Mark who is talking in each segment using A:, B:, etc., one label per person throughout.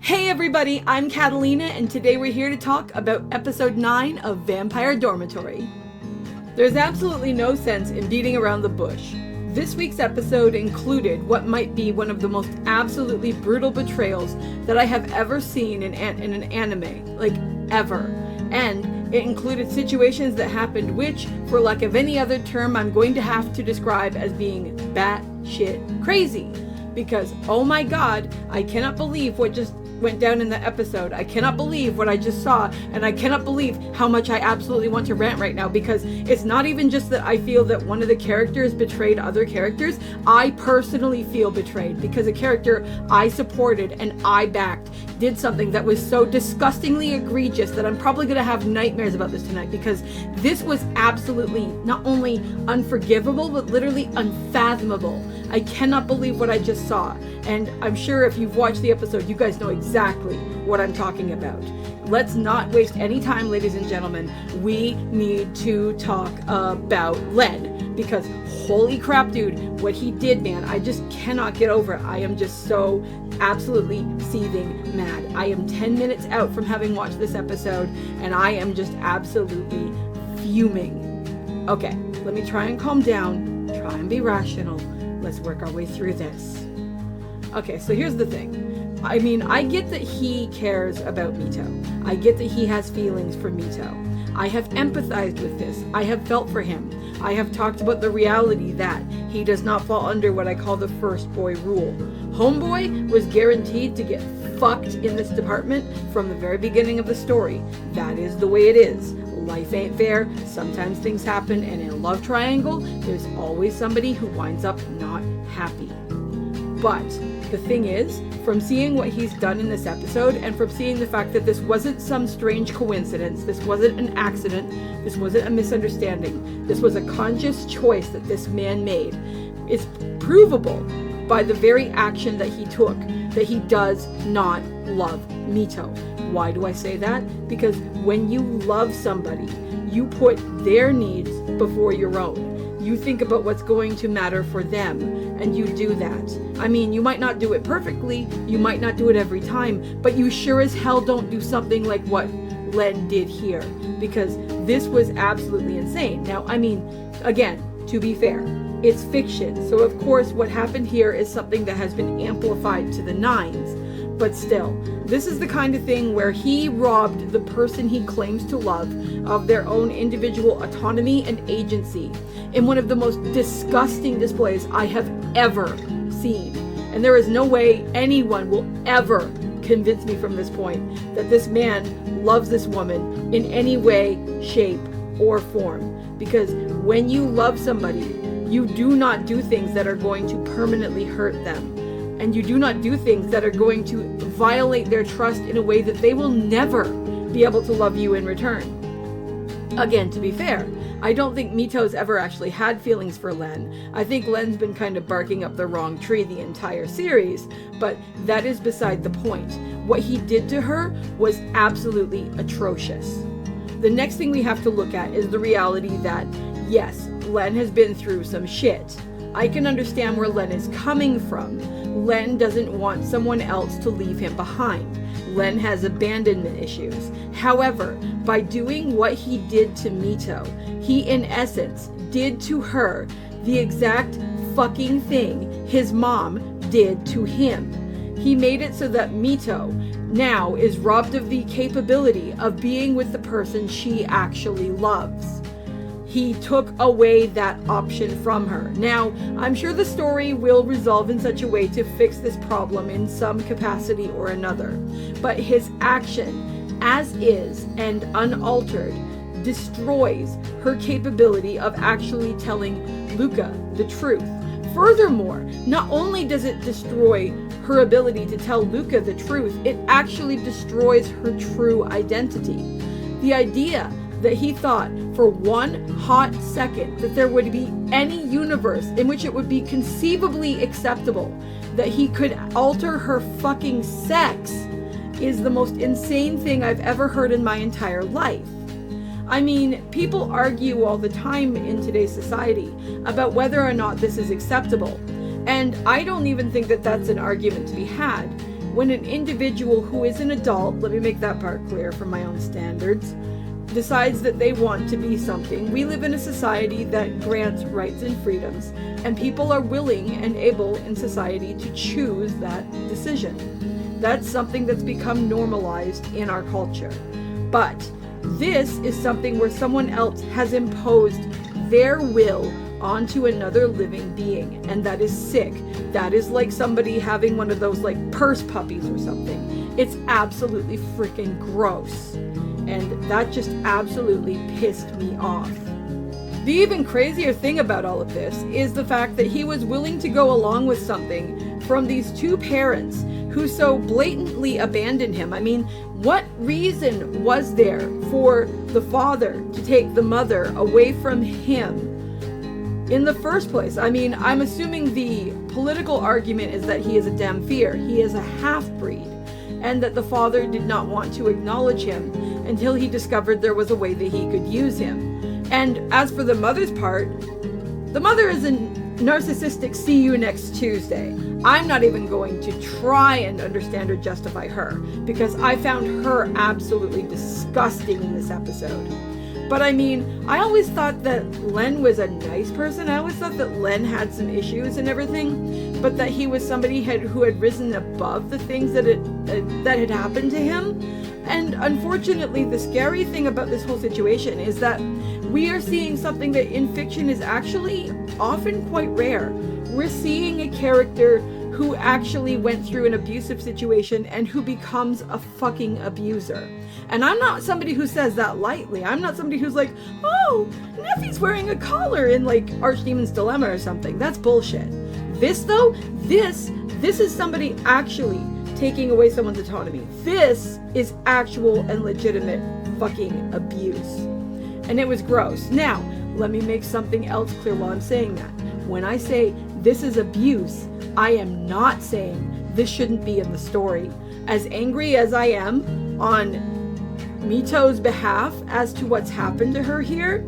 A: Hey everybody, I'm Katallina, and today we're here to talk about episode 9 of Vampire Dormitory. There's absolutely no sense in beating around the bush. This week's episode included what might be one of the most absolutely brutal betrayals that I have ever seen in an anime, like ever. And it included situations that happened which, for lack of any other term, I'm going to have to describe as being batshit crazy. Because, oh my god, I cannot believe what just went down in the episode. I cannot believe what I just saw, and I cannot believe how much I absolutely want to rant right now, because it's not even just that I feel that one of the characters betrayed other characters. I personally feel betrayed because a character I supported and I backed did something that was so disgustingly egregious that I'm probably going to have nightmares about this tonight, because this was absolutely not only unforgivable but literally unfathomable. I cannot believe what I just saw, and I'm sure if you've watched the episode, you guys know exactly what I'm talking about. Let's not waste any time, ladies and gentlemen. We need to talk about Len, because holy crap, dude, what he did, man, I just cannot get over it. I am just so absolutely seething mad. I am 10 minutes out from having watched this episode, and I am just absolutely fuming. Okay, let me try and calm down, try and be rational. Let's work our way through this. Okay, so here's the thing. I mean, I get that he cares about Mito. I get that he has feelings for Mito. I have empathized with this. I have felt for him. I have talked about the reality that he does not fall under what I call the first boy rule. Homeboy was guaranteed to get fucked in this department from the very beginning of the story. That is the way it is. Life ain't fair. Sometimes things happen, and in a love triangle, there's always somebody who winds up not happy. But the thing is, from seeing what he's done in this episode, and from seeing the fact that this wasn't some strange coincidence, this wasn't an accident, this wasn't a misunderstanding, this was a conscious choice that this man made, it's provable by the very action that he took, that he does not love Mito. Why do I say that? Because when you love somebody, you put their needs before your own. You think about what's going to matter for them, and you do that. I mean, you might not do it perfectly, you might not do it every time, but you sure as hell don't do something like what Len did here, because this was absolutely insane. Now, I mean, again, to be fair, it's fiction, so of course what happened here is something that has been amplified to the nines. But still, this is the kind of thing where he robbed the person he claims to love of their own individual autonomy and agency in one of the most disgusting displays I have ever seen. And there is no way anyone will ever convince me from this point that this man loves this woman in any way, shape, or form. Because when you love somebody, you do not do things that are going to permanently hurt them. And you do not do things that are going to violate their trust in a way that they will never be able to love you in return. Again, to be fair, I don't think Mito's ever actually had feelings for Len. I think Len's been kind of barking up the wrong tree the entire series, but that is beside the point. What he did to her was absolutely atrocious. The next thing we have to look at is the reality that, yes, Len has been through some shit. I can understand where Len is coming from. Len doesn't want someone else to leave him behind. Len has abandonment issues. However, by doing what he did to Mito, he in essence did to her the exact fucking thing his mom did to him. He made it so that Mito now is robbed of the capability of being with the person she actually loves. He took away that option from her. Now, I'm sure the story will resolve in such a way to fix this problem in some capacity or another. But his action, as is and unaltered, destroys her capability of actually telling Ruka the truth. Furthermore, not only does it destroy her ability to tell Ruka the truth, it actually destroys her true identity. The idea that he thought for one hot second that there would be any universe in which it would be conceivably acceptable that he could alter her fucking sex is the most insane thing I've ever heard in my entire life. I mean, people argue all the time in today's society about whether or not this is acceptable. And I don't even think that that's an argument to be had. when an individual who is an adult, let me make that part clear from my own standards, decides that they want to be something. We live in a society that grants rights and freedoms, and people are willing and able in society to choose that decision. That's something that's become normalized in our culture. But this is something where someone else has imposed their will onto another living being, and that is sick. That is like somebody having one of those like purse puppies or something. It's absolutely freaking gross, and that just absolutely pissed me off. The even crazier thing about all of this is the fact that he was willing to go along with something from these two parents who so blatantly abandoned him. I mean, what reason was there for the father to take the mother away from him in the first place? I mean, I'm assuming the political argument is that he is a damphir. He is a half-breed, and that the father did not want to acknowledge him until he discovered there was a way that he could use him. And as for the mother's part, the mother is a narcissistic see you next Tuesday. I'm not even going to try and understand or justify her, because I found her absolutely disgusting in this episode. But I mean, I always thought that Len was a nice person. I always thought that Len had some issues and everything, but that he was somebody who had risen above the things that had happened to him. And unfortunately, the scary thing about this whole situation is that we are seeing something that in fiction is actually often quite rare. We're seeing a character who actually went through an abusive situation and who becomes a fucking abuser. And I'm not somebody who says that lightly. I'm not somebody who's like, oh, Neffy's wearing a collar in like Archdemon's Dilemma or something. That's bullshit. This though, this is somebody actually taking away someone's autonomy. This is actual and legitimate fucking abuse. And it was gross. Now, let me make something else clear while I'm saying that. When I say this is abuse, I am not saying this shouldn't be in the story. As angry as I am on Mito's behalf as to what's happened to her here,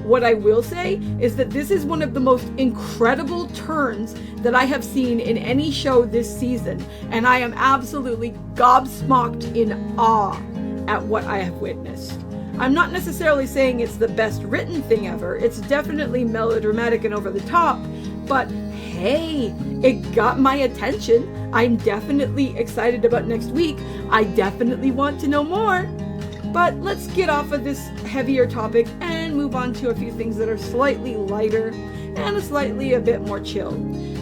A: what I will say is that this is one of the most incredible turns that I have seen in any show this season, and I am absolutely gobsmacked in awe at what I have witnessed. I'm not necessarily saying it's the best written thing ever. It's definitely melodramatic and over the top, but hey, it got my attention. I'm definitely excited about next week. I definitely want to know more. But let's get off of this heavier topic and move on to a few things that are slightly lighter and slightly a bit more chill.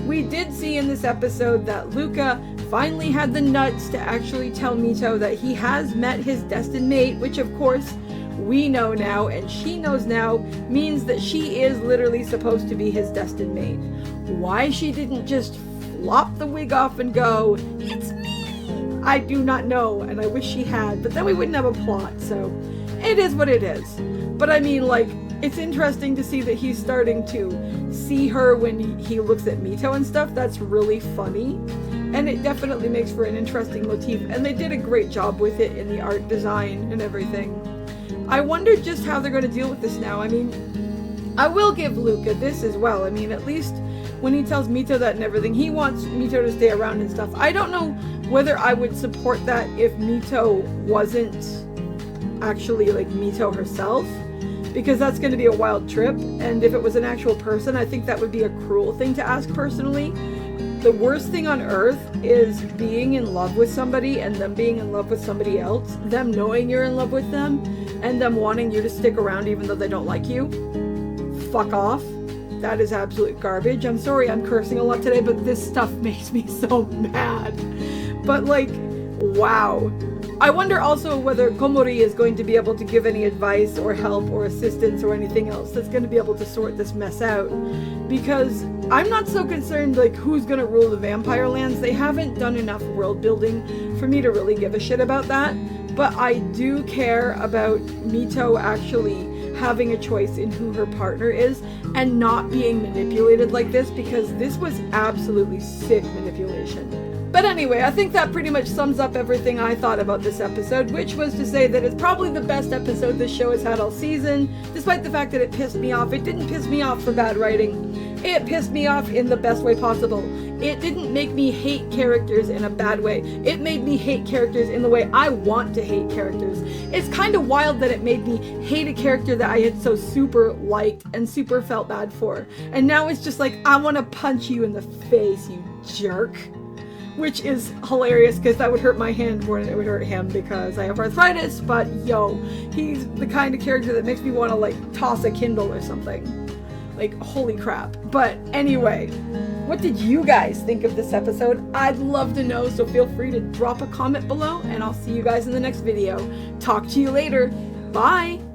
A: We did see in this episode that Ruka finally had the nuts to actually tell Mito that he has met his destined mate, which of course we know now and she knows now means that she is literally supposed to be his destined mate. Why she didn't just flop the wig off and go, "It's me," I do not know, and I wish she had, but then we wouldn't have a plot, so it is what it is. But I mean, like, it's interesting to see that he's starting to see her when he looks at Mito and stuff. That's really funny, and it definitely makes for an interesting motif, and they did a great job with it in the art design and everything. I wonder just how they're going to deal with this now. I mean, I will give Ruka this as well. I mean, at least when he tells Mito that and everything, he wants Mito to stay around and stuff. I don't know whether I would support that if Mito wasn't actually like Mito herself, because that's going to be a wild trip. And if it was an actual person, I think that would be a cruel thing to ask personally. The worst thing on earth is being in love with somebody and them being in love with somebody else, them knowing you're in love with them, and them wanting you to stick around even though they don't like you. Fuck off. That is absolute garbage. I'm sorry I'm cursing a lot today, but this stuff makes me so mad. But like, wow. I wonder also whether Komori is going to be able to give any advice or help or assistance or anything else that's going to be able to sort this mess out. Because I'm not so concerned like who's going to rule the vampire lands. They haven't done enough world building for me to really give a shit about that. But I do care about Mito actually having a choice in who her partner is and not being manipulated like this, because this was absolutely sick manipulation. But anyway, I think that pretty much sums up everything I thought about this episode, which was to say that it's probably the best episode this show has had all season, despite the fact that it pissed me off. It didn't piss me off for bad writing. It pissed me off in the best way possible. it didn't make me hate characters in a bad way. It made me hate characters in the way I want to hate characters. It's kind of wild that it made me hate a character that I had so super liked and super felt bad for. And now it's just like, I want to punch you in the face, you jerk. Which is hilarious because that would hurt my hand more than it would hurt him because I have arthritis, but yo, he's the kind of character that makes me want to like toss a Kindle or something. Like, holy crap. But anyway, what did you guys think of this episode? I'd love to know, so feel free to drop a comment below and I'll see you guys in the next video. Talk to you later. Bye!